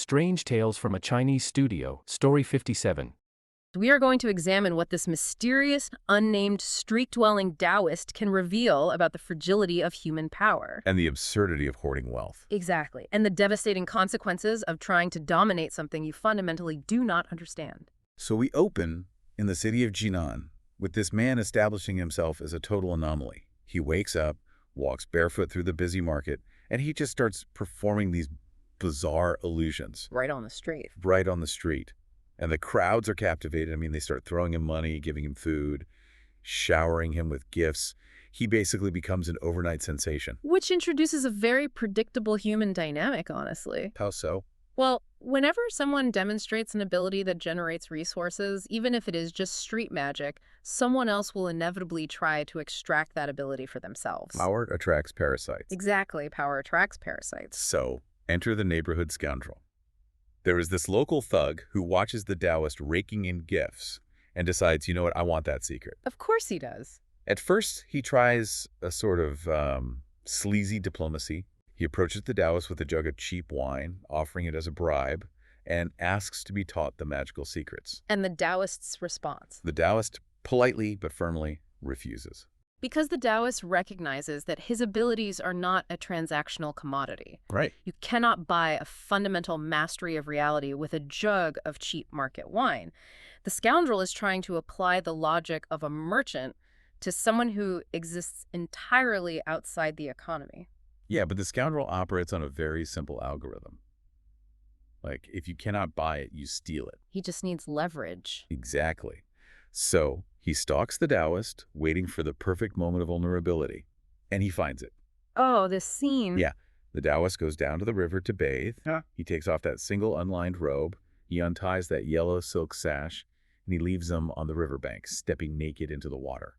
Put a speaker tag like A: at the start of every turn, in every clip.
A: Strange Tales from a Chinese Studio, Story 57.
B: We are going to examine what this mysterious, unnamed, streak-dwelling Taoist can reveal about the fragility of human power.
C: And the absurdity of hoarding wealth.
B: Exactly. And the devastating consequences of trying to dominate something you fundamentally do not understand.
C: So we open in the city of Jinan with this man establishing himself as a total anomaly. He wakes up, walks barefoot through the busy market, and he just starts performing these bizarre illusions.
B: Right on the street.
C: Right on the street. And the crowds are captivated. I mean, they start throwing him money, giving him food, showering him with gifts. He basically becomes an overnight sensation.
B: Which introduces a very predictable human dynamic, honestly.
C: How so?
B: Well, whenever someone demonstrates an ability that generates resources, even if it is just street magic, someone else will inevitably try to extract that ability for themselves.
C: Power attracts parasites.
B: Exactly. Power attracts parasites.
C: So, enter the neighborhood scoundrel. There is this local thug who watches the Taoist raking in gifts and decides, you know what, I want that secret.
B: Of course he does.
C: At first, he tries a sort of sleazy diplomacy. He approaches the Taoist with a jug of cheap wine, offering it as a bribe, and asks to be taught the magical secrets.
B: And the Taoist's response?
C: The Taoist politely but firmly refuses.
B: Because the Taoist recognizes that his abilities are not a transactional commodity.
C: Right.
B: You cannot buy a fundamental mastery of reality with a jug of cheap market wine. The scoundrel is trying to apply the logic of a merchant to someone who exists entirely outside the economy.
C: Yeah, but the scoundrel operates on a very simple algorithm. Like, if you cannot buy it, you steal it.
B: He just needs leverage.
C: Exactly. So, he stalks the Taoist, waiting for the perfect moment of vulnerability. And he finds it.
B: Oh, this scene.
C: Yeah. The Taoist goes down to the river to bathe.
A: Huh?
C: He takes off that single unlined robe. He unties that yellow silk sash, and he leaves them on the riverbank, stepping naked into the water.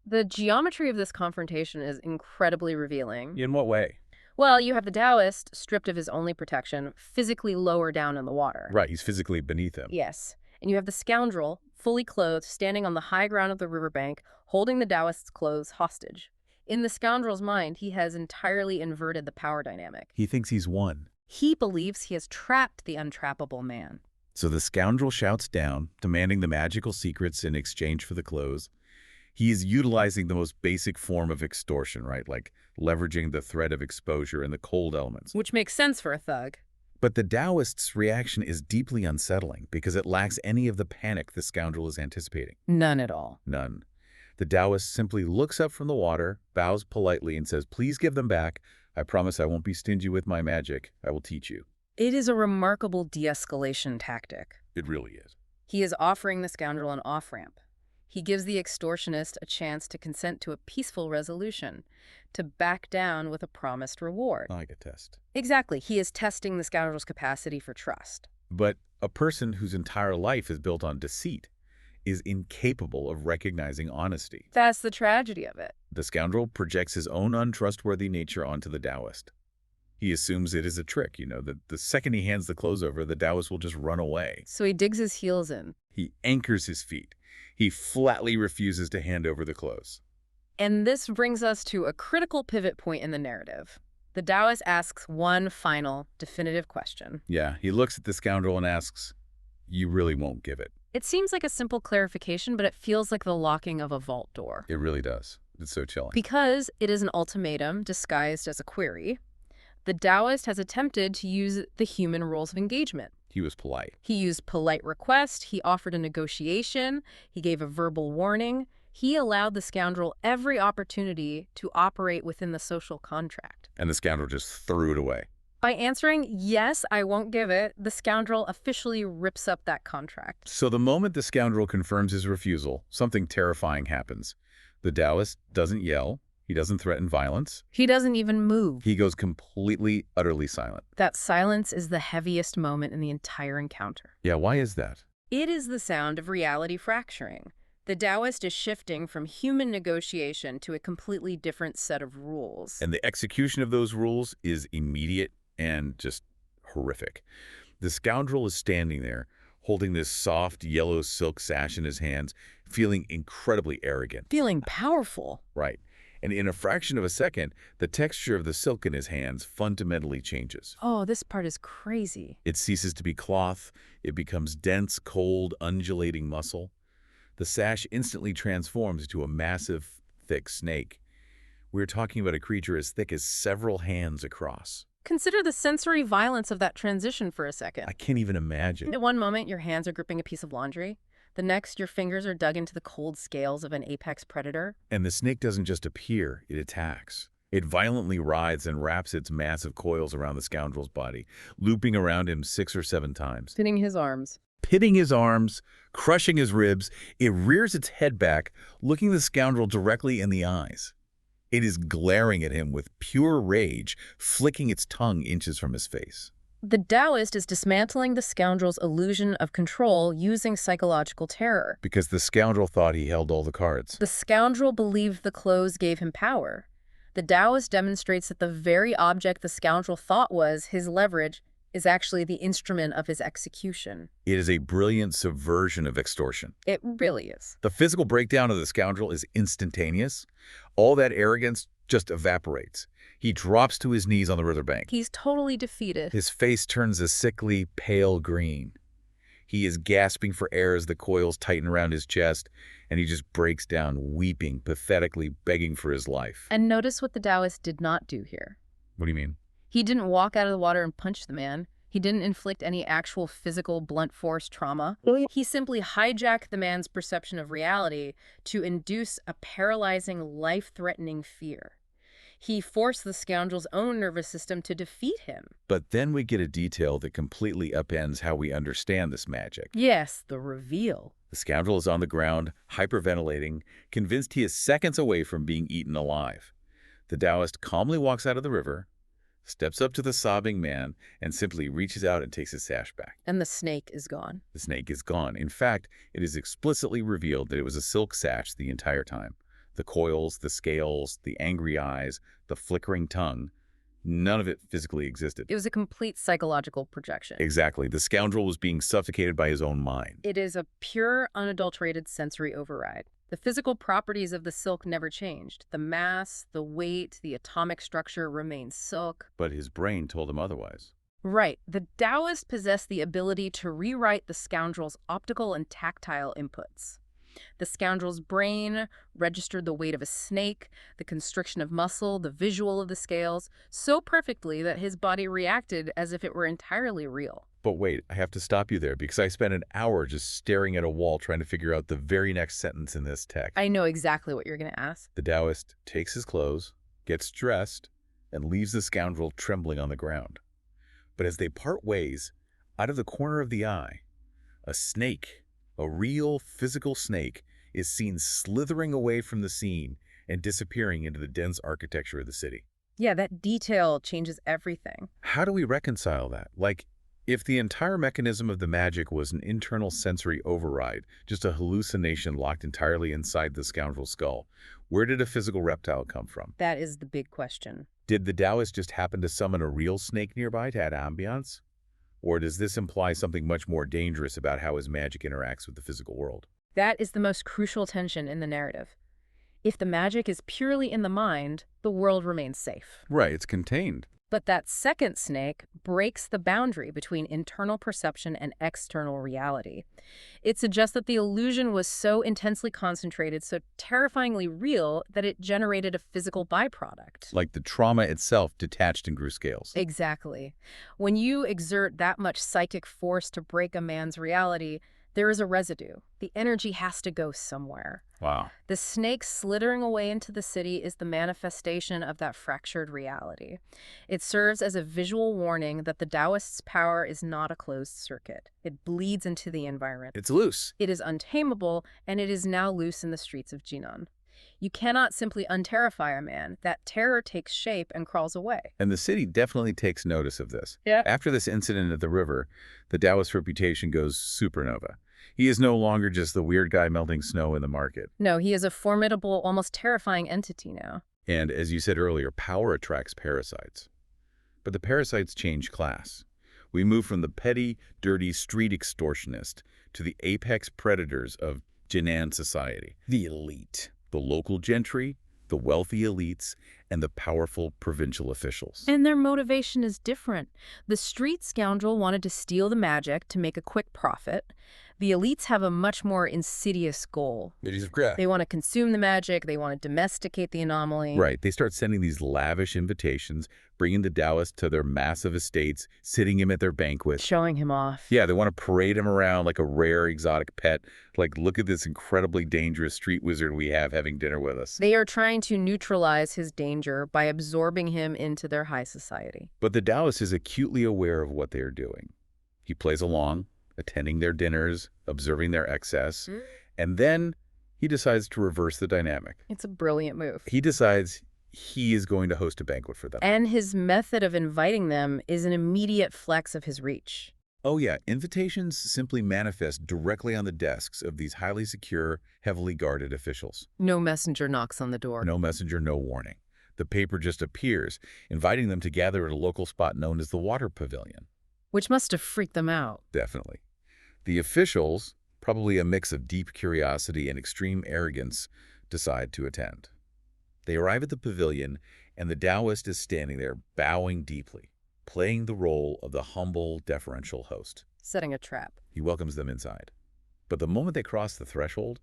B: The geometry of this confrontation is incredibly revealing.
C: In what way?
B: Well, you have the Taoist, stripped of his only protection, physically lower down in the water.
C: Right, he's physically beneath him.
B: Yes. And you have the scoundrel, fully clothed, standing on the high ground of the riverbank, holding the Taoist's clothes hostage. In the scoundrel's mind, he has entirely inverted the power dynamic.
C: He thinks he's won.
B: He believes he has trapped the untrappable man.
C: So the scoundrel shouts down, demanding the magical secrets in exchange for the clothes. He is utilizing the most basic form of extortion, right? Like leveraging the threat of exposure and the cold elements.
B: Which makes sense for a thug.
C: But the Taoist's reaction is deeply unsettling because it lacks any of the panic the scoundrel is anticipating.
B: None at all.
C: None. The Taoist simply looks up from the water, bows politely, and says, "Please give them back. I promise I won't be stingy with my magic. I will teach you."
B: It is a remarkable de-escalation tactic.
C: It really is.
B: He is offering the scoundrel an off-ramp. He gives the extortionist a chance to consent to a peaceful resolution, to back down with a promised reward.
C: Like a test.
B: Exactly. He is testing the scoundrel's capacity for trust.
C: But a person whose entire life is built on deceit is incapable of recognizing honesty.
B: That's the tragedy of it.
C: The scoundrel projects his own untrustworthy nature onto the Taoist. He assumes it is a trick, that the second he hands the clothes over, the Taoist will just run away.
B: So he digs his heels in.
C: He anchors his feet. He flatly refuses to hand over the clothes.
B: And this brings us to a critical pivot point in the narrative. The Taoist asks one final, definitive question.
C: Yeah, he looks at the scoundrel and asks, "You really won't give it?"
B: It seems like a simple clarification, but it feels like the locking of a vault door.
C: It really does. It's so chilling.
B: Because it is an ultimatum disguised as a query, the Taoist has attempted to use the human rules of engagement.
C: He was polite.
B: He used polite request, he offered a negotiation, he gave a verbal warning. He allowed the scoundrel every opportunity to operate within the social contract.
C: And the scoundrel just threw it away.
B: By answering, "Yes, I won't give it," the scoundrel officially rips up that contract.
C: So the moment the scoundrel confirms his refusal, something terrifying happens. The Taoist doesn't yell. He doesn't threaten violence.
B: He doesn't even move.
C: He goes completely, utterly silent.
B: That silence is the heaviest moment in the entire encounter.
C: Yeah, why is that?
B: It is the sound of reality fracturing. The Taoist is shifting from human negotiation to a completely different set of rules.
C: And the execution of those rules is immediate and just horrific. The scoundrel is standing there, holding this soft yellow silk sash in his hands, feeling incredibly arrogant.
B: Feeling powerful.
C: Right. And in a fraction of a second, the texture of the silk in his hands fundamentally changes.
B: Oh, this part is crazy.
C: It ceases to be cloth. It becomes dense, cold, undulating muscle. The sash instantly transforms into a massive, thick snake. We're talking about a creature as thick as several hands across.
B: Consider the sensory violence of that transition for a second.
C: I can't even imagine.
B: At one moment, your hands are gripping a piece of laundry. The next, your fingers are dug into the cold scales of an apex predator.
C: And the snake doesn't just appear, it attacks. It violently writhes and wraps its massive coils around the scoundrel's body, looping around him 6 or 7 times.
B: Pinning his arms.
C: Pitting his arms, crushing his ribs, it rears its head back, looking the scoundrel directly in the eyes. It is glaring at him with pure rage, flicking its tongue inches from his face.
B: The Taoist is dismantling the scoundrel's illusion of control using psychological terror.
C: Because the scoundrel thought he held all the cards.
B: The scoundrel believed the clothes gave him power. The Taoist demonstrates that the very object the scoundrel thought was his leverage is actually the instrument of his execution.
C: It is a brilliant subversion of extortion.
B: It really is.
C: The physical breakdown of the scoundrel is instantaneous. All that arrogance just evaporates. He drops to his knees on the riverbank.
B: He's totally defeated.
C: His face turns a sickly, pale green. He is gasping for air as the coils tighten around his chest, and he just breaks down, weeping, pathetically begging for his life.
B: And notice what the Taoist did not do here.
C: What do you mean?
B: He didn't walk out of the water and punch the man. He didn't inflict any actual physical blunt force trauma. He simply hijacked the man's perception of reality to induce a paralyzing, life-threatening fear. He forced the scoundrel's own nervous system to defeat him.
C: But then we get a detail that completely upends how we understand this magic.
B: Yes, the reveal.
C: The scoundrel is on the ground, hyperventilating, convinced he is seconds away from being eaten alive. The Taoist calmly walks out of the river, steps up to the sobbing man, and simply reaches out and takes his sash back.
B: And the snake is gone.
C: The snake is gone. In fact, it is explicitly revealed that it was a silk sash the entire time. The coils, the scales, the angry eyes, the flickering tongue, none of it physically existed.
B: It was a complete psychological projection.
C: Exactly. The scoundrel was being suffocated by his own mind.
B: It is a pure, unadulterated sensory override. The physical properties of the silk never changed. The mass, the weight, the atomic structure remained silk.
C: But his brain told him otherwise.
B: Right. The Taoist possessed the ability to rewrite the scoundrel's optical and tactile inputs. The scoundrel's brain registered the weight of a snake, the constriction of muscle, the visual of the scales, so perfectly that his body reacted as if it were entirely real.
C: But wait, I have to stop you there because I spent an hour just staring at a wall trying to figure out the very next sentence in this text.
B: I know exactly what you're going to ask.
C: The Taoist takes his clothes, gets dressed, and leaves the scoundrel trembling on the ground. But as they part ways, out of the corner of the eye, a snake, a real physical snake, is seen slithering away from the scene and disappearing into the dense architecture of the city.
B: Yeah, that detail changes everything.
C: How do we reconcile that? Like, if the entire mechanism of the magic was an internal sensory override, just a hallucination locked entirely inside the scoundrel's skull, where did a physical reptile come from?
B: That is the big question.
C: Did the Taoist just happen to summon a real snake nearby to add ambiance? Or does this imply something much more dangerous about how his magic interacts with the physical world?
B: That is the most crucial tension in the narrative. If the magic is purely in the mind, the world remains safe.
C: Right, it's contained.
B: But that second snake breaks the boundary between internal perception and external reality. It suggests that the illusion was so intensely concentrated, so terrifyingly real, that it generated a physical byproduct.
C: Like the trauma itself detached and grew scales.
B: Exactly. When you exert that much psychic force to break a man's reality, there is a residue. The energy has to go somewhere.
C: Wow.
B: The snake slithering away into the city is the manifestation of that fractured reality. It serves as a visual warning that the Taoist's power is not a closed circuit. It bleeds into the environment.
C: It's loose.
B: It is untamable, and it is now loose in the streets of Jinan. You cannot simply unterrify a man. That terror takes shape and crawls away.
C: And the city definitely takes notice of this.
B: Yeah.
C: After this incident at the river, the Taoist's reputation goes supernova. He is no longer just the weird guy melting snow in the market.
B: No, he is a formidable, almost terrifying entity now.
C: And as you said earlier, power attracts parasites. But the parasites change class. We move from the petty, dirty street extortionist to the apex predators of Jinan society. The elite. The local gentry, the wealthy elites, and the powerful provincial officials.
B: And their motivation is different. The street scoundrel wanted to steal the magic to make a quick profit. The elites have a much more insidious goal. They want to consume the magic, they want to domesticate the anomaly.
C: Right. They start sending these lavish invitations, bringing the Taoist to their massive estates, sitting him at their banquets.
B: Showing him off.
C: Yeah, they want to parade him around like a rare exotic pet. Like, look at this incredibly dangerous street wizard we have having dinner with us.
B: They are trying to neutralize his danger by absorbing him into their high society.
C: But the Taoist is acutely aware of what they are doing. He plays along, attending their dinners, observing their excess, and then he decides to reverse the dynamic.
B: It's a brilliant move.
C: He decides he is going to host a banquet for them.
B: And his method of inviting them is an immediate flex of his reach.
C: Oh yeah, invitations simply manifest directly on the desks of these highly secure, heavily guarded officials.
B: No messenger knocks on the door.
C: No messenger, no warning. The paper just appears, inviting them to gather at a local spot known as the Water Pavilion.
B: Which must have freaked them out.
C: Definitely. The officials, probably a mix of deep curiosity and extreme arrogance, decide to attend. They arrive at the pavilion, and the Taoist is standing there, bowing deeply, playing the role of the humble, deferential host.
B: Setting a trap.
C: He welcomes them inside. But the moment they cross the threshold,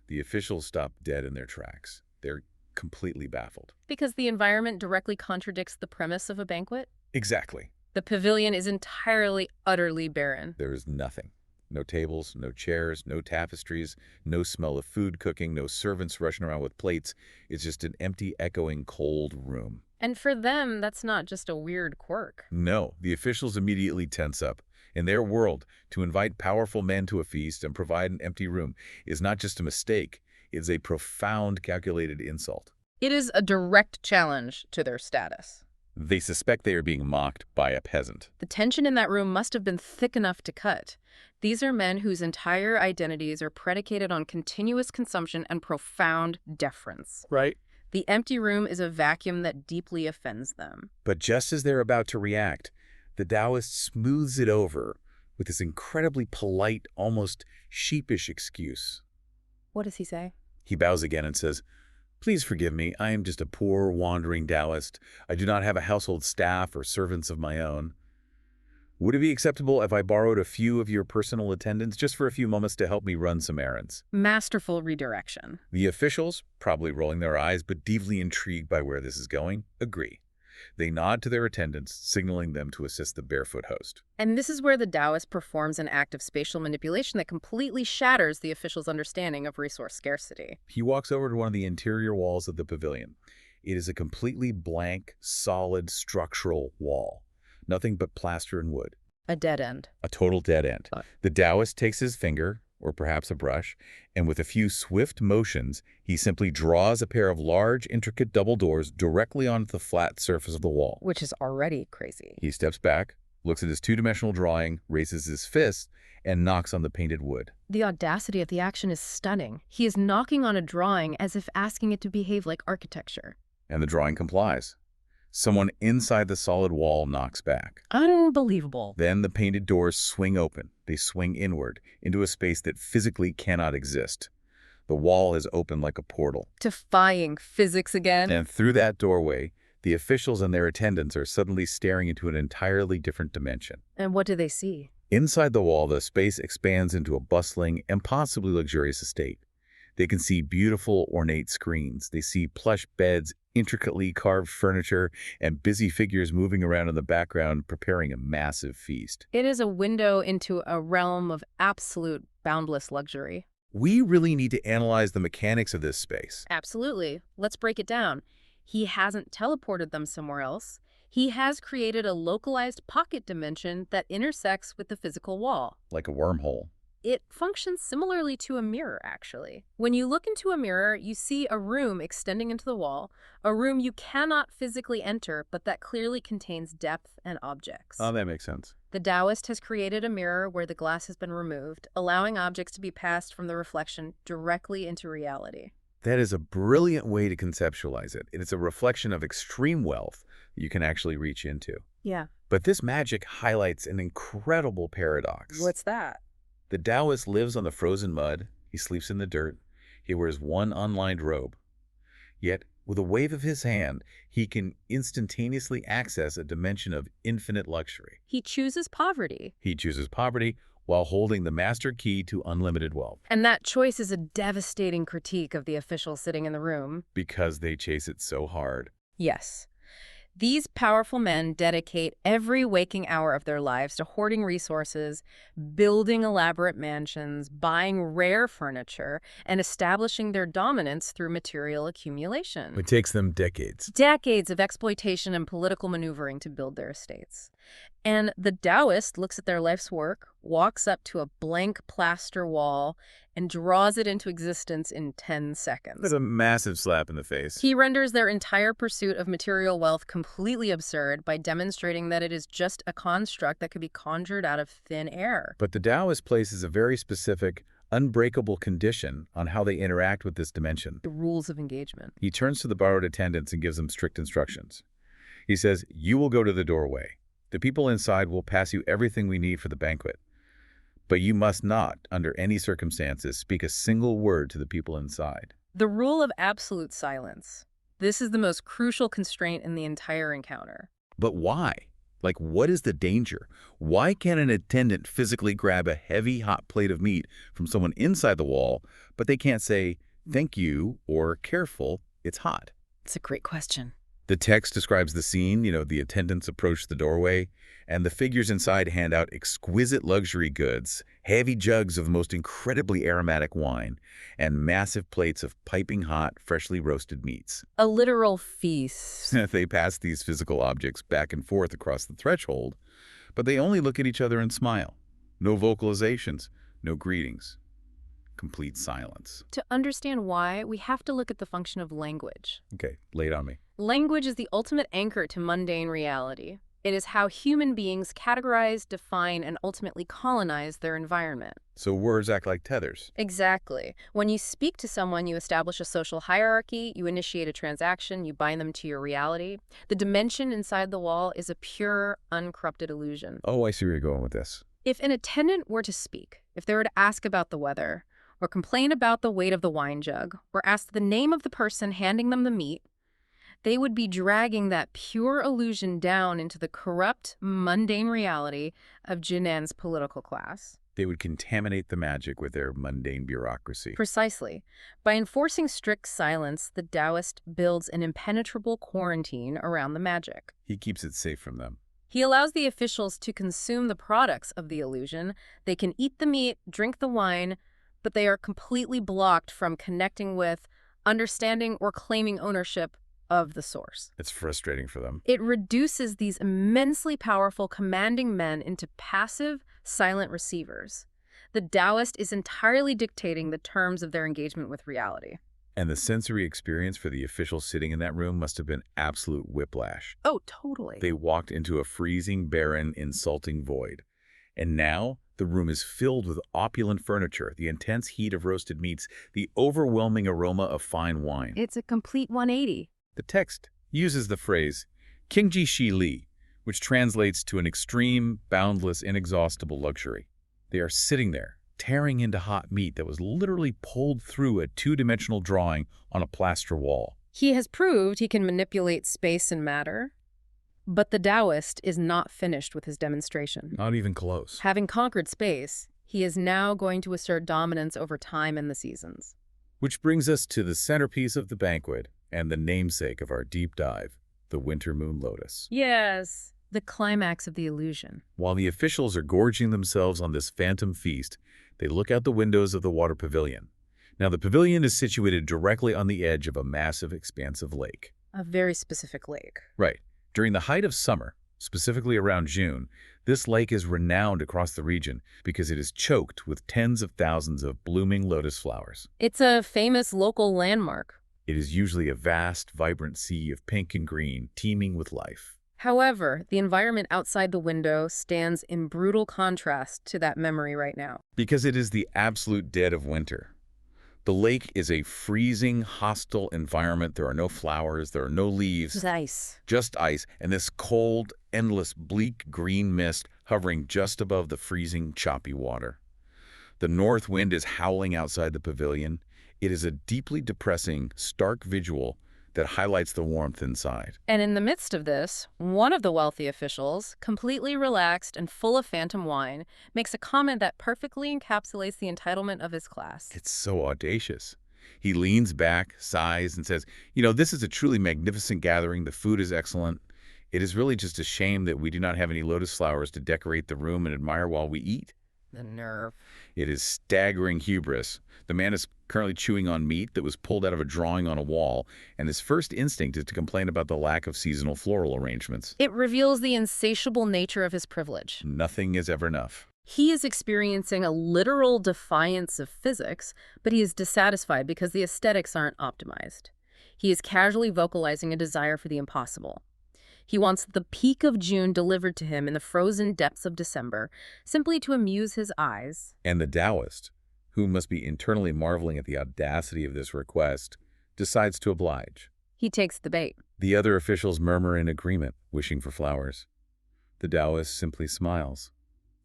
C: the officials stop dead in their tracks. They're completely baffled.
B: Because the environment directly contradicts the premise of a banquet?
C: Exactly.
B: The pavilion is entirely, utterly barren.
C: There is nothing. No tables, no chairs, no tapestries, no smell of food cooking, no servants rushing around with plates. It's just an empty, echoing, cold room.
B: And for them, that's not just a weird quirk.
C: No, the officials immediately tense up. In their world, to invite powerful men to a feast and provide an empty room is not just a mistake, it's a profound, calculated insult.
B: It is a direct challenge to their status.
C: They suspect they are being mocked by a peasant.
B: The tension in that room must have been thick enough to cut. These are men whose entire identities are predicated on continuous consumption and profound deference.
A: Right.
B: The empty room is a vacuum that deeply offends them.
C: But just as they're about to react, the Taoist smooths it over with this incredibly polite, almost sheepish excuse.
B: What does he say?
C: He bows again and says, "Please forgive me. I am just a poor, wandering Taoist. I do not have a household staff or servants of my own. Would it be acceptable if I borrowed a few of your personal attendants just for a few moments to help me run some errands?"
B: Masterful redirection.
C: The officials, probably rolling their eyes but deeply intrigued by where this is going, agree. They nod to their attendants, signaling them to assist the barefoot host.
B: And this is where the Taoist performs an act of spatial manipulation that completely shatters the official's understanding of resource scarcity.
C: He walks over to one of the interior walls of the pavilion. It is a completely blank, solid, structural wall. Nothing but plaster and wood.
B: A dead end.
C: A total dead end. The Taoist takes his finger, or perhaps a brush, and with a few swift motions, he simply draws a pair of large, intricate double doors directly onto the flat surface of the wall.
B: Which is already crazy.
C: He steps back, looks at his two-dimensional drawing, raises his fist, and knocks on the painted wood.
B: The audacity of the action is stunning. He is knocking on a drawing as if asking it to behave like architecture.
C: And the drawing complies. Someone inside the solid wall knocks back.
B: Unbelievable.
C: Then the painted doors swing open. They swing inward, into a space that physically cannot exist. The wall is open like a portal.
B: Defying physics again.
C: And through that doorway, the officials and their attendants are suddenly staring into an entirely different dimension.
B: And what do they see?
C: Inside the wall, the space expands into a bustling, impossibly luxurious estate. They can see beautiful, ornate screens. They see plush beds, intricately carved furniture, and busy figures moving around in the background preparing a massive feast.
B: It is a window into a realm of absolute boundless luxury.
C: We really need to analyze the mechanics of this space.
B: Absolutely. Let's break it down. He hasn't teleported them somewhere else. He has created a localized pocket dimension that intersects with the physical wall.
C: Like a wormhole.
B: It functions similarly to a mirror, actually. When you look into a mirror, you see a room extending into the wall, a room you cannot physically enter, but that clearly contains depth and objects.
C: Oh, that makes sense.
B: The Taoist has created a mirror where the glass has been removed, allowing objects to be passed from the reflection directly into reality.
C: That is a brilliant way to conceptualize it. It is a reflection of extreme wealth that you can actually reach into.
B: Yeah.
C: But this magic highlights an incredible paradox.
B: What's that?
C: The Taoist lives on the frozen mud, he sleeps in the dirt, he wears one unlined robe. Yet With a wave of his hand, he can instantaneously access a dimension of infinite luxury.
B: He chooses poverty.
C: He chooses poverty while holding the master key to unlimited wealth
B: And that choice is a devastating critique of the official sitting in the room.
C: because they chase it so hard.
B: Yes. These powerful men dedicate every waking hour of their lives to hoarding resources, building elaborate mansions, buying rare furniture, and establishing their dominance through material accumulation.
C: It takes them decades.
B: Decades of exploitation and political maneuvering to build their estates. And the Taoist looks at their life's work, walks up to a blank plaster wall, and draws it into existence in 10 seconds.
C: That's a massive slap in the face.
B: He renders their entire pursuit of material wealth completely absurd by demonstrating that it is just a construct that could be conjured out of thin air.
C: But the Taoist places a very specific, unbreakable condition on how they interact with this dimension.
B: The rules of engagement.
C: He turns to the borrowed attendants and gives them strict instructions. He says, "You will go to the doorway. The people inside will pass you everything we need for the banquet. But you must not, under any circumstances, speak a single word to the people inside."
B: The rule of absolute silence. This is the most crucial constraint in the entire encounter.
C: But why? Like, what is the danger? Why can't an attendant physically grab a heavy, hot plate of meat from someone inside the wall, but they can't say, "Thank you," or "Careful, it's hot"?
B: It's a great question.
C: The text describes the scene, the attendants approach the doorway, and the figures inside hand out exquisite luxury goods, heavy jugs of the most incredibly aromatic wine, and massive plates of piping hot, freshly roasted meats.
B: A literal feast.
C: They pass these physical objects back and forth across the threshold, but they only look at each other and smile. No vocalizations, no greetings. Complete silence.
B: To understand why, we have to look at the function of language.
C: Okay, lay it on me.
B: Language is the ultimate anchor to mundane reality. It is how human beings categorize, define, and ultimately colonize their environment.
C: So words act like tethers.
B: Exactly. When you speak to someone, you establish a social hierarchy, you initiate a transaction, you bind them to your reality. The dimension inside the wall is a pure, uncorrupted illusion.
C: Oh, I see where you're going with this.
B: If an attendant were to speak, if they were to ask about the weather, or complain about the weight of the wine jug, or ask the name of the person handing them the meat, they would be dragging that pure illusion down into the corrupt, mundane reality of Jinan's political class.
C: They would contaminate the magic with their mundane bureaucracy.
B: Precisely. By enforcing strict silence, the Taoist builds an impenetrable quarantine around the magic.
C: He keeps it safe from them.
B: He allows the officials to consume the products of the illusion. They can eat the meat, drink the wine, but they are completely blocked from connecting with, understanding, or claiming ownership of the source.
C: It's frustrating for them.
B: It reduces these immensely powerful, commanding men into passive, silent receivers. The Taoist is entirely dictating the terms of their engagement with reality.
C: And the sensory experience for the officials sitting in that room must have been absolute whiplash.
B: Oh, totally.
C: They walked into a freezing, barren, insulting void. And now the room is filled with opulent furniture, the intense heat of roasted meats, the overwhelming aroma of fine wine.
B: It's a complete 180.
C: The text uses the phrase Qingji Shi Li, which translates to an extreme, boundless, inexhaustible luxury. They are sitting there, tearing into hot meat that was literally pulled through a two-dimensional drawing on a plaster wall.
B: He has proved he can manipulate space and matter, but the Taoist is not finished with his demonstration.
C: Not even close.
B: Having conquered space, he is now going to assert dominance over time and the seasons.
C: Which brings us to the centerpiece of the banquet and the namesake of our deep dive, the winter moon lotus.
B: Yes, the climax of the illusion.
C: While the officials are gorging themselves on this phantom feast, they look out the windows of the water pavilion. Now, the pavilion is situated directly on the edge of a massive, expansive lake.
B: A very specific lake.
C: Right. During the height of summer, specifically around June, this lake is renowned across the region because it is choked with tens of thousands of blooming lotus flowers.
B: It's a famous local landmark.
C: It is usually a vast, vibrant sea of pink and green, teeming with life.
B: However, the environment outside the window stands in brutal contrast to that memory right now.
C: Because it is the absolute dead of winter. The lake is a freezing, hostile environment. There are no flowers, there are no leaves.
B: It's ice.
C: Just ice, and this cold, endless, bleak green mist hovering just above the freezing, choppy water. The north wind is howling outside the pavilion. It is a deeply depressing, stark visual that highlights the warmth inside.
B: And in the midst of this, one of the wealthy officials, completely relaxed and full of phantom wine, makes a comment that perfectly encapsulates the entitlement of his class.
C: It's so audacious. He leans back, sighs, and says, this is a truly magnificent gathering. The food is excellent. It is really just a shame that we do not have any lotus flowers to decorate the room and admire while we eat.
B: The nerve.
C: It is staggering hubris. The man is currently chewing on meat that was pulled out of a drawing on a wall, and his first instinct is to complain about the lack of seasonal floral arrangements.
B: It reveals the insatiable nature of his privilege.
C: Nothing is ever enough.
B: He is experiencing a literal defiance of physics, but he is dissatisfied because the aesthetics aren't optimized. He is casually vocalizing a desire for the impossible. He wants the peak of June delivered to him in the frozen depths of December, simply to amuse his eyes.
C: And the Taoist, who must be internally marveling at the audacity of this request, decides to oblige.
B: He takes the bait.
C: The other officials murmur in agreement, wishing for flowers. The Taoist simply smiles.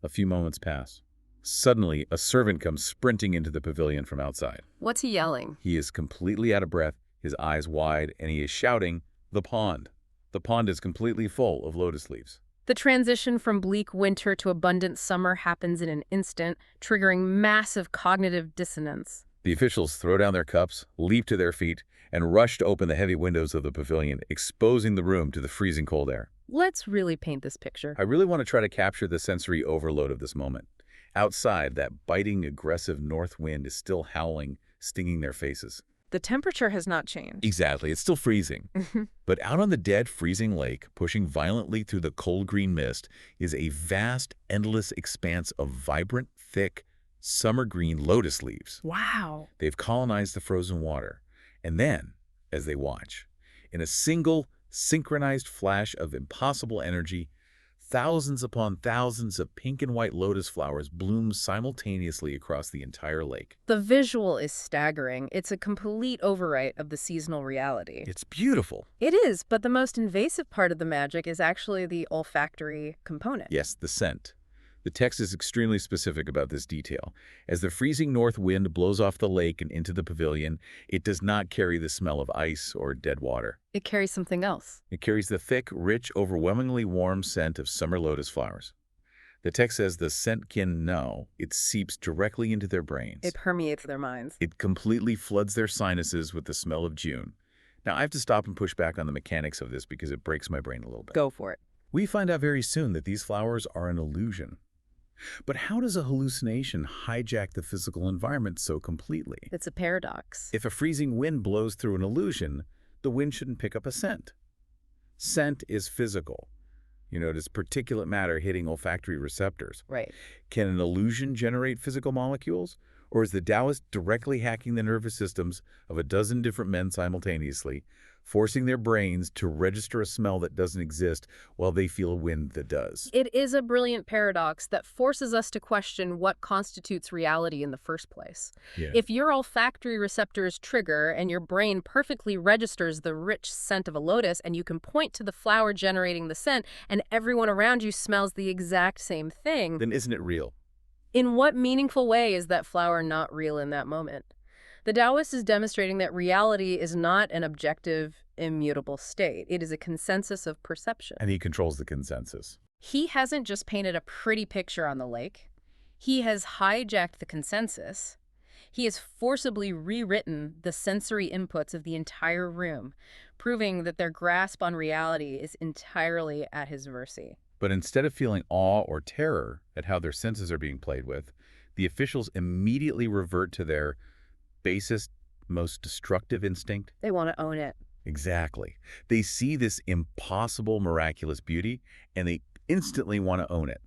C: A few moments pass. Suddenly, a servant comes sprinting into the pavilion from outside.
B: What's he yelling?
C: He is completely out of breath, his eyes wide, and he is shouting, "The pond." The pond is completely full of lotus leaves.
B: The transition from bleak winter to abundant summer happens in an instant, triggering massive cognitive dissonance.
C: The officials throw down their cups, leap to their feet, and rush to open the heavy windows of the pavilion, exposing the room to the freezing cold air.
B: Let's really paint this picture.
C: I really want to try to capture the sensory overload of this moment. Outside, that biting, aggressive north wind is still howling, stinging their faces.
D: The temperature has not changed.
C: Exactly, it's still freezing. But out on the dead, freezing lake, pushing violently through the cold green mist, is a vast, endless expanse of vibrant, thick, summer green lotus leaves.
D: Wow.
C: They've colonized the frozen water. And then, as they watch, in a single, synchronized flash of impossible energy, thousands upon thousands of pink and white lotus flowers bloom simultaneously across the entire lake.
B: The visual is staggering. It's a complete overwrite of the seasonal reality.
C: It's beautiful.
B: It is, but the most invasive part of the magic is actually the olfactory component.
C: Yes, the scent. The text is extremely specific about this detail. As the freezing north wind blows off the lake and into the pavilion, it does not carry the smell of ice or dead water.
B: It carries something else.
C: It carries the thick, rich, overwhelmingly warm scent of summer lotus flowers. The text says the scent can know. It seeps directly into their brains.
B: It permeates their minds.
C: It completely floods their sinuses with the smell of June. Now, I have to stop and push back on the mechanics of this because it breaks my brain a little bit.
B: Go for it.
C: We find out very soon that these flowers are an illusion. But how does a hallucination hijack the physical environment so completely?
B: It's a paradox.
C: If a freezing wind blows through an illusion, the wind shouldn't pick up a scent. Scent is physical. It is particulate matter hitting olfactory receptors.
B: Right.
C: Can an illusion generate physical molecules? Or is the Taoist directly hacking the nervous systems of a dozen different men simultaneously, forcing their brains to register a smell that doesn't exist while they feel a wind that does?
B: It is a brilliant paradox that forces us to question what constitutes reality in the first place.
C: Yeah.
B: If your olfactory receptors trigger and your brain perfectly registers the rich scent of a lotus and you can point to the flower generating the scent and everyone around you smells the exact same thing,
C: Then isn't it real?
B: in what meaningful way is that flower not real in that moment? The Taoist is demonstrating that reality is not an objective, immutable state. It is a consensus of perception.
C: And he controls the consensus.
B: He hasn't just painted a pretty picture on the lake. He has hijacked the consensus. He has forcibly rewritten the sensory inputs of the entire room, proving that their grasp on reality is entirely at his mercy.
C: But instead of feeling awe or terror at how their senses are being played with, the officials immediately revert to their basest, most destructive instinct.
B: They want to own it.
C: Exactly. They see this impossible, miraculous beauty, and they instantly want to own it.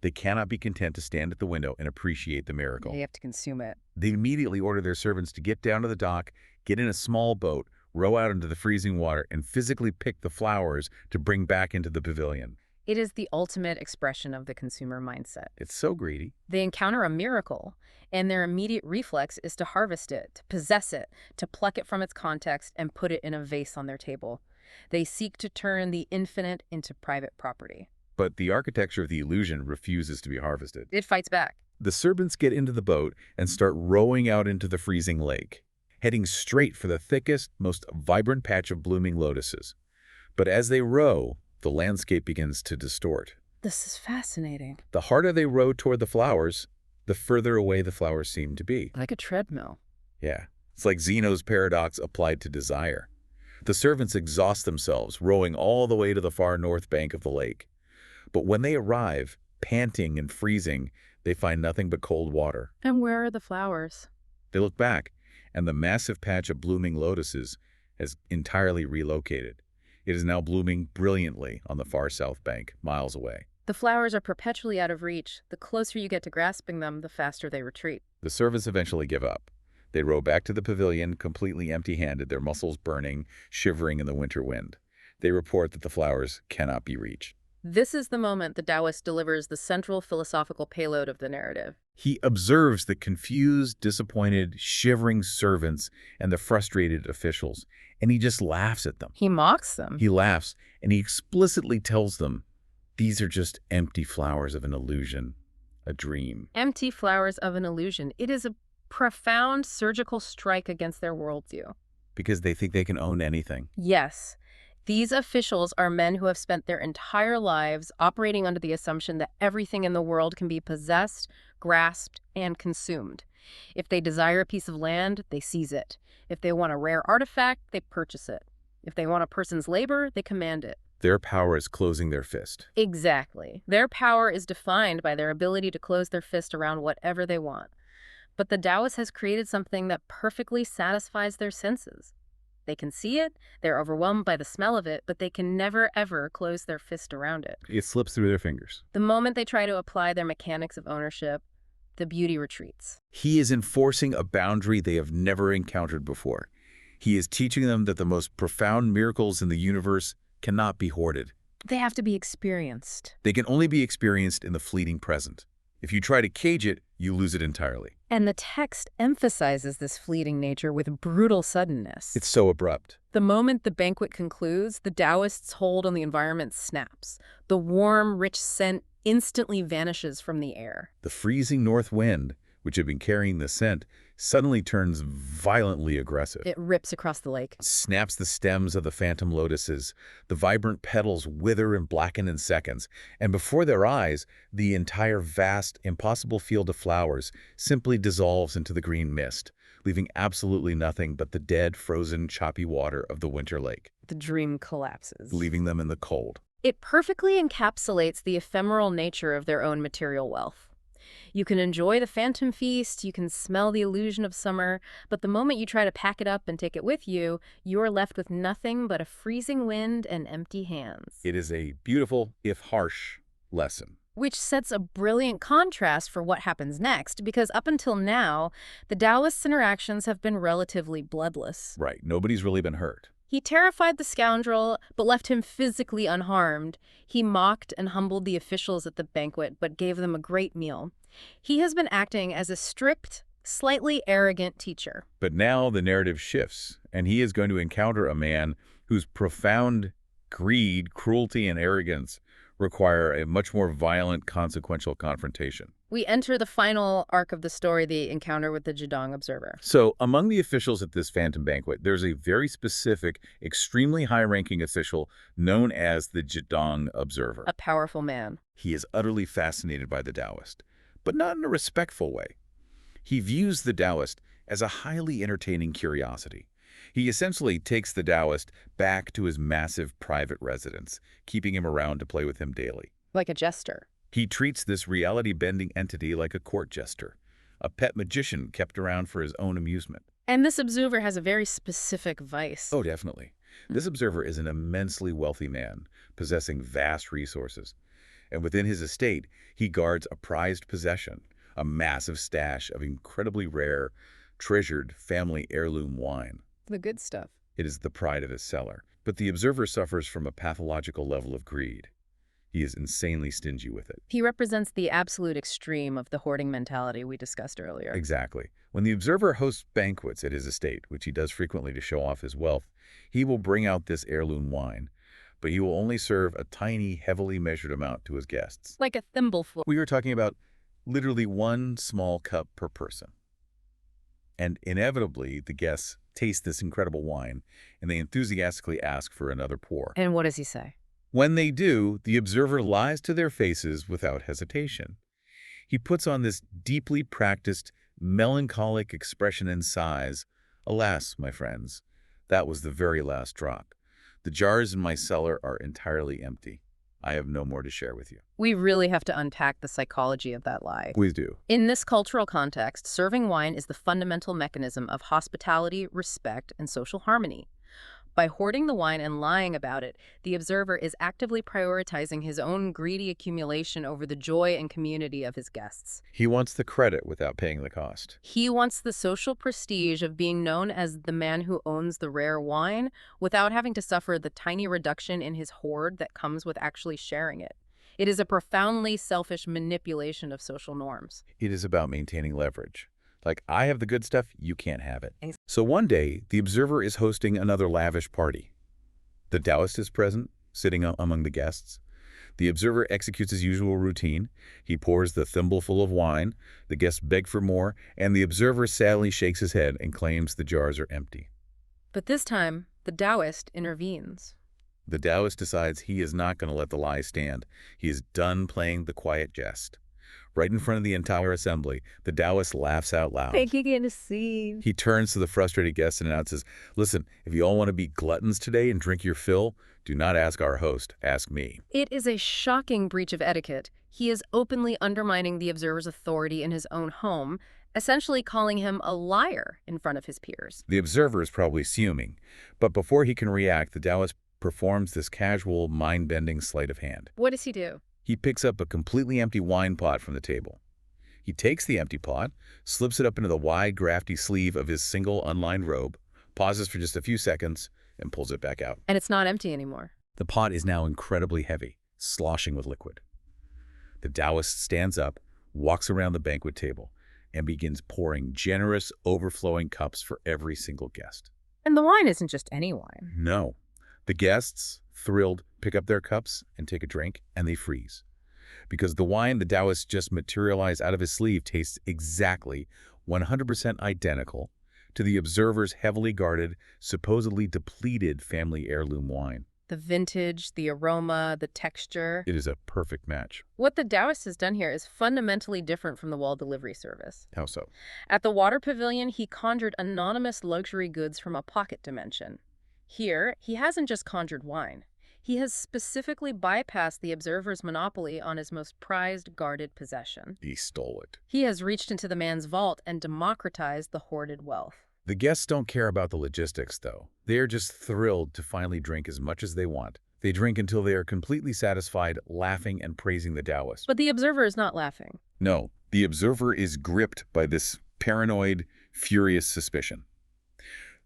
C: They cannot be content to stand at the window and appreciate the miracle.
B: They have to consume it.
C: They immediately order their servants to get down to the dock, get in a small boat, row out into the freezing water, and physically pick the flowers to bring back into the pavilion.
B: It is the ultimate expression of the consumer mindset.
C: It's so greedy.
B: They encounter a miracle, and their immediate reflex is to harvest it, to possess it, to pluck it from its context and put it in a vase on their table. They seek to turn the infinite into private property.
C: But the architecture of the illusion refuses to be harvested.
B: It fights back.
C: The servants get into the boat and start rowing out into the freezing lake. heading straight for the thickest, most vibrant patch of blooming lotuses. But as they row, the landscape begins to distort.
B: This is fascinating.
C: The harder they row toward the flowers, the further away the flowers seem to be.
B: Like a treadmill.
C: Yeah, it's like Zeno's paradox applied to desire. The servants exhaust themselves, rowing all the way to the far north bank of the lake. But when they arrive, panting and freezing, they find nothing but cold water.
B: And where are the flowers?
C: They look back, and the massive patch of blooming lotuses has entirely relocated. It is now blooming brilliantly on the far south bank, miles away.
B: The flowers are perpetually out of reach. The closer you get to grasping them, the faster they retreat.
C: The servants eventually give up. They row back to the pavilion, completely empty-handed, their muscles burning, shivering in the winter wind. They report that the flowers cannot be reached.
B: This is the moment the Taoist delivers the central philosophical payload of the narrative.
C: He observes the confused, disappointed, shivering servants and the frustrated officials, and he just laughs at them.
B: He mocks them.
C: He laughs, and he explicitly tells them, these are just empty flowers of an illusion, a dream.
B: Empty flowers of an illusion. It is a profound surgical strike against their worldview.
C: Because they think they can own anything.
B: Yes. These officials are men who have spent their entire lives operating under the assumption that everything in the world can be possessed, grasped, and consumed. If they desire a piece of land, they seize it. If they want a rare artifact, they purchase it. If they want a person's labor, they command it.
C: Their power is closing their fist.
B: Exactly. Their power is defined by their ability to close their fist around whatever they want. But the Taoist has created something that perfectly satisfies their senses. They can see it, they're overwhelmed by the smell of it, but they can never, ever close their fist around it.
C: It slips through their fingers.
B: The moment they try to apply their mechanics of ownership, the beauty retreats.
C: He is enforcing a boundary they have never encountered before. He is teaching them that the most profound miracles in the universe cannot be hoarded.
B: They have to be experienced.
C: They can only be experienced in the fleeting present. If you try to cage it, you lose it entirely.
B: And the text emphasizes this fleeting nature with brutal suddenness.
C: It's so abrupt.
B: The moment the banquet concludes, the Taoist's hold on the environment snaps. The warm, rich scent instantly vanishes from the air.
C: The freezing north wind, which had been carrying the scent, suddenly turns violently aggressive.
B: It rips across the lake.
C: Snaps the stems of the phantom lotuses. The vibrant petals wither and blacken in seconds, and before their eyes, the entire vast, impossible field of flowers simply dissolves into the green mist, leaving absolutely nothing but the dead, frozen, choppy water of the winter lake.
B: The dream collapses,
C: Leaving them in the cold.
B: It perfectly encapsulates the ephemeral nature of their own material wealth. You can enjoy the phantom feast, you can smell the illusion of summer, but the moment you try to pack it up and take it with you, you're left with nothing but a freezing wind and empty hands.
C: It is a beautiful, if harsh, lesson.
B: Which sets a brilliant contrast for what happens next, because up until now, the Taoist's interactions have been relatively bloodless.
C: Right, nobody's really been hurt.
B: He terrified the scoundrel, but left him physically unharmed. He mocked and humbled the officials at the banquet, but gave them a great meal. He has been acting as a strict, slightly arrogant teacher.
C: But now the narrative shifts, and he is going to encounter a man whose profound greed, cruelty, and arrogance require a much more violent, consequential confrontation.
B: We enter the final arc of the story, the encounter with the Zedong observer.
C: So, among the officials at this phantom banquet, there's a very specific, extremely high-ranking official known as the Zedong observer.
B: A powerful man.
C: He is utterly fascinated by the Taoist, but not in a respectful way. He views the Taoist as a highly entertaining curiosity. He essentially takes the Taoist back to his massive private residence, keeping him around to play with him daily.
B: Like a jester.
C: He treats this reality-bending entity like a court jester, a pet magician kept around for his own amusement.
B: And this observer has a very specific vice.
C: Oh, definitely. This observer is an immensely wealthy man, possessing vast resources. And within his estate, he guards a prized possession, a massive stash of incredibly rare, treasured family heirloom wine.
B: The good stuff.
C: It is the pride of his cellar. But the observer suffers from a pathological level of greed. He is insanely stingy with it.
B: He represents the absolute extreme of the hoarding mentality we discussed earlier.
C: Exactly. When the observer hosts banquets at his estate, which he does frequently to show off his wealth, he will bring out this heirloom wine, but he will only serve a tiny, heavily measured amount to his guests.
B: Like a thimbleful.
C: We were talking about literally one small cup per person. And inevitably, the guests taste this incredible wine, and they enthusiastically ask for another pour.
B: And what does he say?
C: When they do, the observer lies to their faces without hesitation. He puts on this deeply practiced, melancholic expression and sighs. Alas, my friends, that was the very last drop. The jars in my cellar are entirely empty. I have no more to share with you.
B: We really have to unpack the psychology of that lie.
C: Please do.
B: In this cultural context, serving wine is the fundamental mechanism of hospitality, respect, and social harmony. By hoarding the wine and lying about it, the observer is actively prioritizing his own greedy accumulation over the joy and community of his guests.
C: He wants the credit without paying the cost.
B: He wants the social prestige of being known as the man who owns the rare wine without having to suffer the tiny reduction in his hoard that comes with actually sharing it. It is a profoundly selfish manipulation of social norms.
C: It is about maintaining leverage. Like, I have the good stuff, you can't have it. So one day, the observer is hosting another lavish party. The Taoist is present, sitting among the guests. The observer executes his usual routine. He pours the thimbleful of wine, the guests beg for more, and the observer sadly shakes his head and claims the jars are empty.
B: But this time, the Taoist intervenes.
C: The Taoist decides he is not going to let the lie stand. He is done playing the quiet jest. Right in front of the entire assembly, the Taoist laughs out loud.
D: Making it a scene.
C: He turns to the frustrated guests and announces, "Listen, if you all want to be gluttons today and drink your fill, do not ask our host, ask me."
B: It is a shocking breach of etiquette. He is openly undermining the observer's authority in his own home, essentially calling him a liar in front of his peers.
C: The observer is probably fuming, but before he can react, the Taoist performs this casual, mind-bending sleight of hand.
B: What does he do?
C: He picks up a completely empty wine pot from the table. He takes the empty pot, slips it up into the wide, drafty sleeve of his single unlined robe, pauses for just a few seconds, and pulls it back out.
B: And it's not empty anymore.
C: The pot is now incredibly heavy, sloshing with liquid. The Taoist stands up, walks around the banquet table, and begins pouring generous, overflowing cups for every single guest.
B: And the wine isn't just any wine.
C: No. The guests, thrilled, pick up their cups and take a drink, and they freeze. Because the wine the Taoist just materialized out of his sleeve tastes exactly 100% identical to the observer's heavily guarded, supposedly depleted family heirloom wine.
B: The vintage, the aroma, the texture.
C: It is a perfect match.
B: What the Taoist has done here is fundamentally different from the wall delivery service.
C: How so?
B: At the water pavilion, he conjured anonymous luxury goods from a pocket dimension. Here, he hasn't just conjured wine. He has specifically bypassed the observer's monopoly on his most prized, guarded possession.
C: He stole it.
B: He has reached into the man's vault and democratized the hoarded wealth.
C: The guests don't care about the logistics, though. They are just thrilled to finally drink as much as they want. They drink until they are completely satisfied, laughing and praising the Taoist.
B: But the observer is not laughing.
C: No, the observer is gripped by this paranoid, furious suspicion.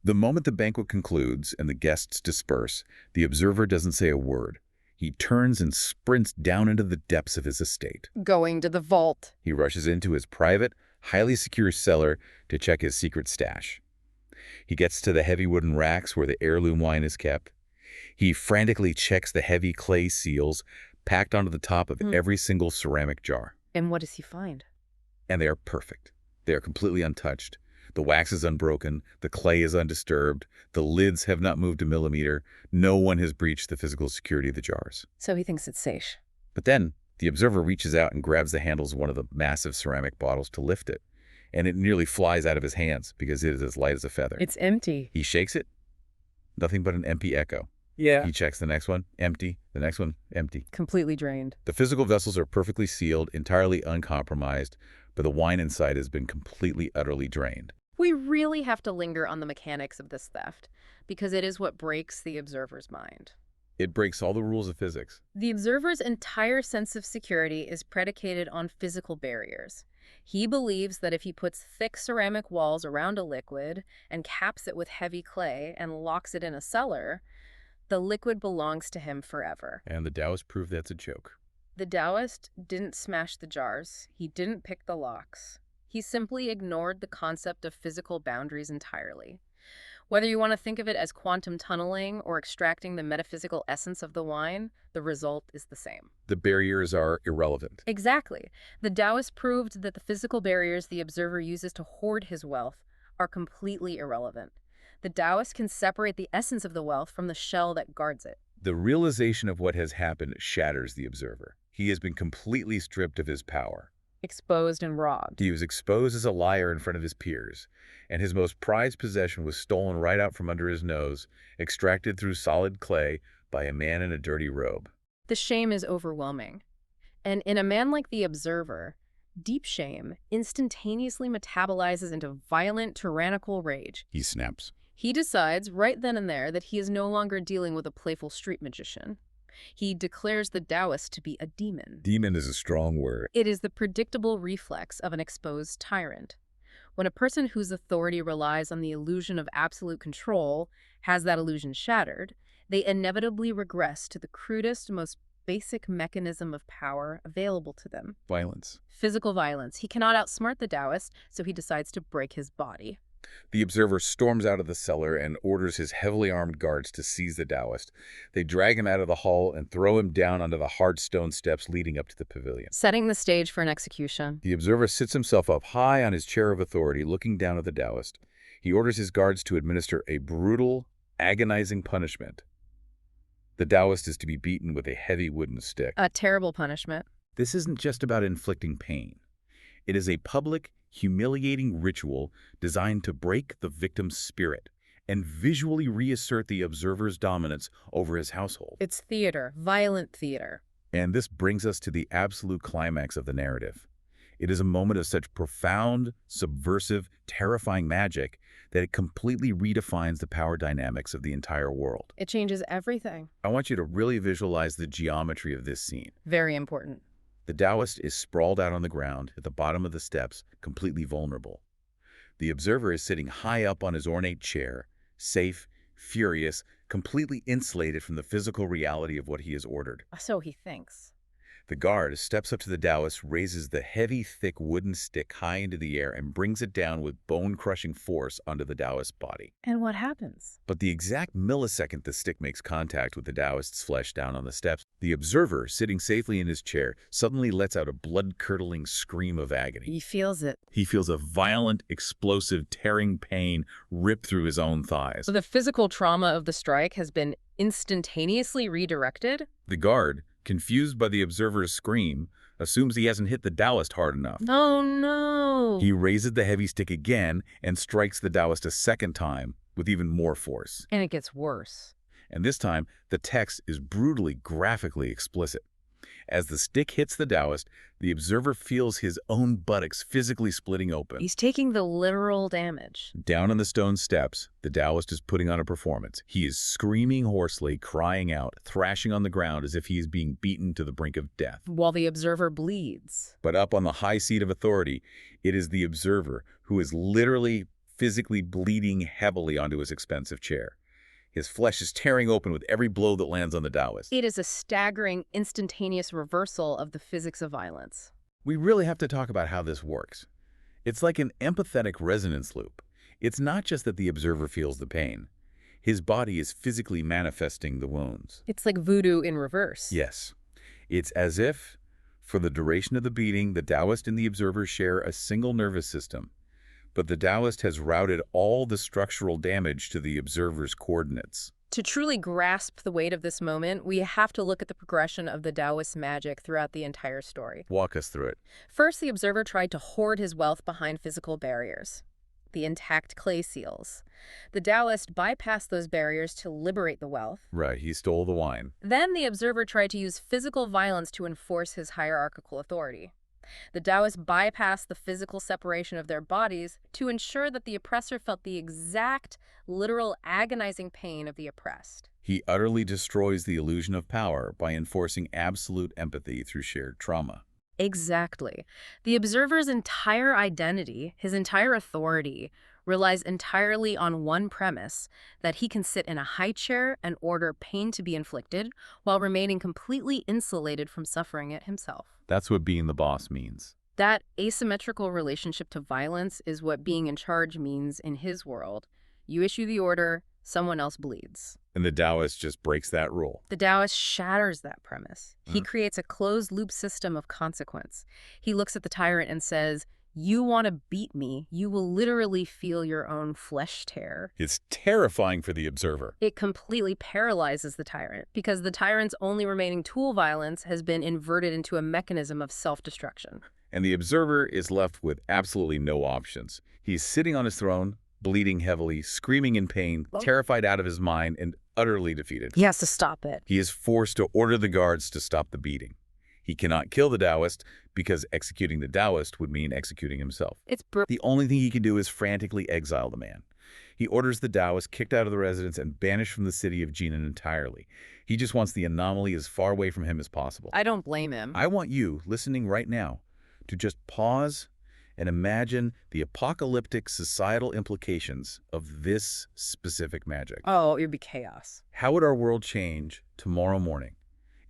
C: The moment the banquet concludes and the guests disperse, the observer doesn't say a word. He turns and sprints down into the depths of his estate.
B: Going to the vault.
C: He rushes into his private, highly secure cellar to check his secret stash. He gets to the heavy wooden racks where the heirloom wine is kept. He frantically checks the heavy clay seals packed onto the top of every single ceramic jar.
B: And what does he find?
C: And they are perfect. They are completely untouched. The wax is unbroken, the clay is undisturbed, the lids have not moved a millimeter, no one has breached the physical security of the jars.
B: So he thinks it's safe.
C: But then, the observer reaches out and grabs the handles of one of the massive ceramic bottles to lift it, and it nearly flies out of his hands because it is as light as a feather.
B: It's empty.
C: He shakes it, nothing but an empty echo.
A: Yeah.
C: He checks the next one, empty, the next one, empty.
B: Completely drained.
C: The physical vessels are perfectly sealed, entirely uncompromised, but the wine inside has been completely, utterly drained.
B: We really have to linger on the mechanics of this theft, because it is what breaks the observer's mind.
C: It breaks all the rules of physics.
B: The observer's entire sense of security is predicated on physical barriers. He believes that if he puts thick ceramic walls around a liquid and caps it with heavy clay and locks it in a cellar, the liquid belongs to him forever.
C: And the Taoist proved that's a joke.
B: The Taoist didn't smash the jars. He didn't pick the locks. He simply ignored the concept of physical boundaries entirely. Whether you want to think of it as quantum tunneling or extracting the metaphysical essence of the wine, the result is the same.
C: The barriers are irrelevant.
B: Exactly. The Taoist proved that the physical barriers the observer uses to hoard his wealth are completely irrelevant. The Taoist can separate the essence of the wealth from the shell that guards it.
C: The realization of what has happened shatters the observer. He has been completely stripped of his power.
D: Exposed and robbed.
C: He was exposed as a liar in front of his peers, and his most prized possession was stolen right out from under his nose, extracted through solid clay by a man in a dirty robe.
B: The shame is overwhelming. And in a man like the observer, deep shame instantaneously metabolizes into violent, tyrannical rage.
C: He snaps.
B: He decides right then and there that he is no longer dealing with a playful street magician. He declares the Taoist to be a demon.
C: Demon is a strong word.
B: It is the predictable reflex of an exposed tyrant. When a person whose authority relies on the illusion of absolute control has that illusion shattered, they inevitably regress to the crudest, most basic mechanism of power available to them.
C: Violence.
B: Physical violence. He cannot outsmart the Taoist, so he decides to break his body.
C: The observer storms out of the cellar and orders his heavily armed guards to seize the Taoist. They drag him out of the hall and throw him down onto the hard stone steps leading up to the pavilion.
B: Setting the stage for an execution.
C: The observer sits himself up high on his chair of authority, looking down at the Taoist. He orders his guards to administer a brutal, agonizing punishment. The Taoist is to be beaten with a heavy wooden stick.
B: A terrible punishment.
C: This isn't just about inflicting pain. It is a public, humiliating ritual designed to break the victim's spirit and visually reassert the observer's dominance over his household.
B: It's theater, violent theater.
C: And this brings us to the absolute climax of the narrative. It is a moment of such profound, subversive, terrifying magic that it completely redefines the power dynamics of the entire world.
B: It changes everything.
C: I want you to really visualize the geometry of this scene.
B: Very important.
C: The Taoist is sprawled out on the ground at the bottom of the steps, completely vulnerable. The observer is sitting high up on his ornate chair, safe, furious, completely insulated from the physical reality of what he has ordered.
B: So he thinks.
C: The guard steps up to the Taoist, raises the heavy, thick wooden stick high into the air, and brings it down with bone-crushing force onto the Taoist's body.
B: And what happens?
C: But the exact millisecond the stick makes contact with the Taoist's flesh down on the steps, the observer, sitting safely in his chair, suddenly lets out a blood-curdling scream of agony.
B: He feels it.
C: He feels a violent, explosive, tearing pain rip through his own thighs.
B: So the physical trauma of the strike has been instantaneously redirected?
C: The guard, confused by the observer's scream, assumes he hasn't hit the Taoist hard enough.
B: Oh, no.
C: He raises the heavy stick again and strikes the Taoist a second time with even more force.
B: And it gets worse.
C: And this time, the text is brutally, graphically explicit. As the stick hits the Taoist, the observer feels his own buttocks physically splitting open.
B: He's taking the literal damage.
C: Down on the stone steps, the Taoist is putting on a performance. He is screaming hoarsely, crying out, thrashing on the ground as if he is being beaten to the brink of death.
B: While the observer bleeds.
C: But up on the high seat of authority, it is the observer who is literally, physically bleeding heavily onto his expensive chair. His flesh is tearing open with every blow that lands on the Taoist.
B: It is a staggering, instantaneous reversal of the physics of violence.
C: We really have to talk about how this works. It's like an empathetic resonance loop. It's not just that the observer feels the pain. His body is physically manifesting the wounds.
B: It's like voodoo in reverse.
C: Yes. It's as if, for the duration of the beating, the Taoist and the observer share a single nervous system. But the Taoist has routed all the structural damage to the observer's coordinates.
B: To truly grasp the weight of this moment, we have to look at the progression of the Taoist magic throughout the entire story.
C: Walk us through it.
B: First, the observer tried to hoard his wealth behind physical barriers, the intact clay seals. The Taoist bypassed those barriers to liberate the wealth.
C: Right, he stole the wine.
B: Then the observer tried to use physical violence to enforce his hierarchical authority. The Taoists bypassed the physical separation of their bodies to ensure that the oppressor felt the exact, literal, agonizing pain of the oppressed.
C: He utterly destroys the illusion of power by enforcing absolute empathy through shared trauma.
B: Exactly. The observer's entire identity, his entire authority, relies entirely on one premise, that he can sit in a high chair and order pain to be inflicted while remaining completely insulated from suffering it himself.
C: That's what being the boss means.
B: That asymmetrical relationship to violence is what being in charge means in his world. You issue the order, someone else bleeds.
C: And the Taoist just breaks that rule.
B: The Taoist shatters that premise. He creates a closed-loop system of consequence. He looks at the tyrant and says, You want to beat me, you will literally feel your own flesh tear.
C: It's terrifying for the observer.
B: It completely paralyzes the tyrant because the tyrant's only remaining tool, violence, has been inverted into a mechanism of self-destruction.
C: And the observer is left with absolutely no options. He's sitting on his throne, bleeding heavily, screaming in pain, terrified out of his mind, and utterly defeated.
B: He has to stop it.
C: He is forced to order the guards to stop the beating. He cannot kill the Taoist because executing the Taoist would mean executing himself. The only thing he can do is frantically exile the man. He orders the Taoist kicked out of the residence and banished from the city of Jinan entirely. He just wants the anomaly as far away from him as possible.
B: I don't blame him.
C: I want you, listening right now, to just pause and imagine the apocalyptic societal implications of this specific magic.
B: Oh, it would be chaos.
C: How would our world change tomorrow morning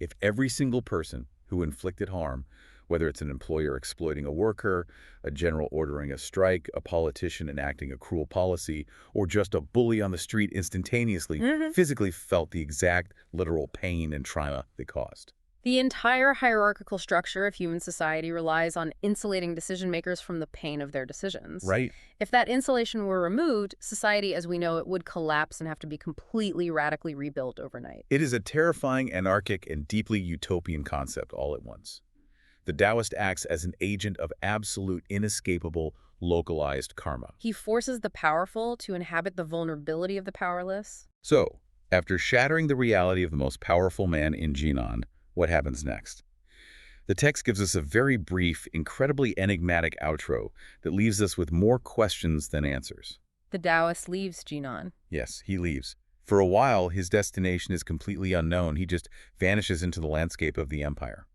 C: if every single person who inflicted harm, whether it's an employer exploiting a worker, a general ordering a strike, a politician enacting a cruel policy, or just a bully on the street instantaneously, physically felt the exact literal pain and trauma they caused?
B: The entire hierarchical structure of human society relies on insulating decision-makers from the pain of their decisions.
C: Right.
B: If that insulation were removed, society as we know it would collapse and have to be completely radically rebuilt overnight.
C: It is a terrifying, anarchic, and deeply utopian concept all at once. The Taoist acts as an agent of absolute, inescapable, localized karma.
B: He forces the powerful to inhabit the vulnerability of the powerless.
C: So, after shattering the reality of the most powerful man in Jinan, what happens next? The text gives us a very brief, incredibly enigmatic outro that leaves us with more questions than answers.
B: The Taoist leaves Jinan.
C: Yes, he leaves. For a while, his destination is completely unknown. He just vanishes into the landscape of the empire.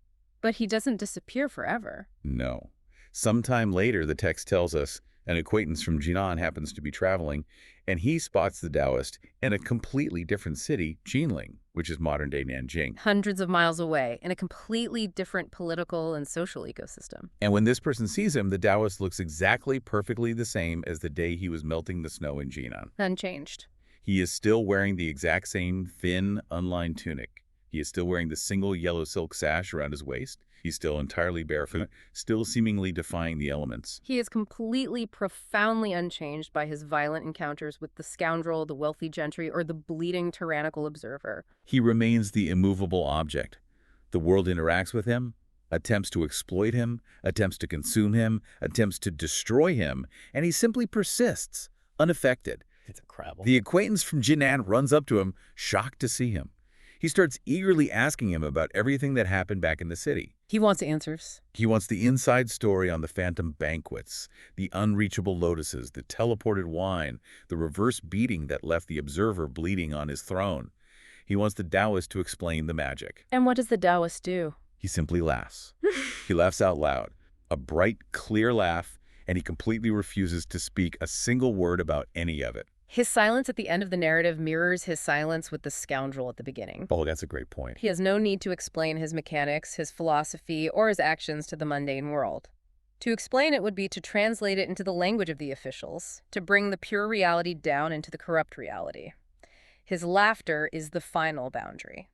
B: But he doesn't disappear forever.
C: No. Sometime later, the text tells us an acquaintance from Jinan happens to be traveling, and he spots the Taoist in a completely different city, Jinling, which is modern-day Nanjing.
B: Hundreds of miles away, in a completely different political and social ecosystem.
C: And when this person sees him, the Taoist looks exactly perfectly the same as the day he was melting the snow in Jinan.
B: Unchanged.
C: He is still wearing the exact same thin, unlined tunic. He is still wearing the single yellow silk sash around his waist. He's still entirely barefoot, still seemingly defying the elements.
B: He is completely, profoundly unchanged by his violent encounters with the scoundrel, the wealthy gentry, or the bleeding, tyrannical observer.
C: He remains the immovable object. The world interacts with him, attempts to exploit him, attempts to consume him, attempts to destroy him, and he simply persists, unaffected.
A: It's incredible.
C: The acquaintance from Jinan runs up to him, shocked to see him. He starts eagerly asking him about everything that happened back in the city.
B: He wants answers.
C: He wants the inside story on the phantom banquets, the unreachable lotuses, the teleported wine, the reverse beating that left the observer bleeding on his throne. He wants the Taoist to explain the magic.
B: And what does the Taoist do?
C: He simply laughs. He laughs out loud, a bright, clear laugh, and he completely refuses to speak a single word about any of it.
B: His silence at the end of the narrative mirrors his silence with the scoundrel at the beginning.
C: Oh, that's a great point.
B: He has no need to explain his mechanics, his philosophy, or his actions to the mundane world. To explain it would be to translate it into the language of the officials, to bring the pure reality down into the corrupt reality. His laughter is the final boundary.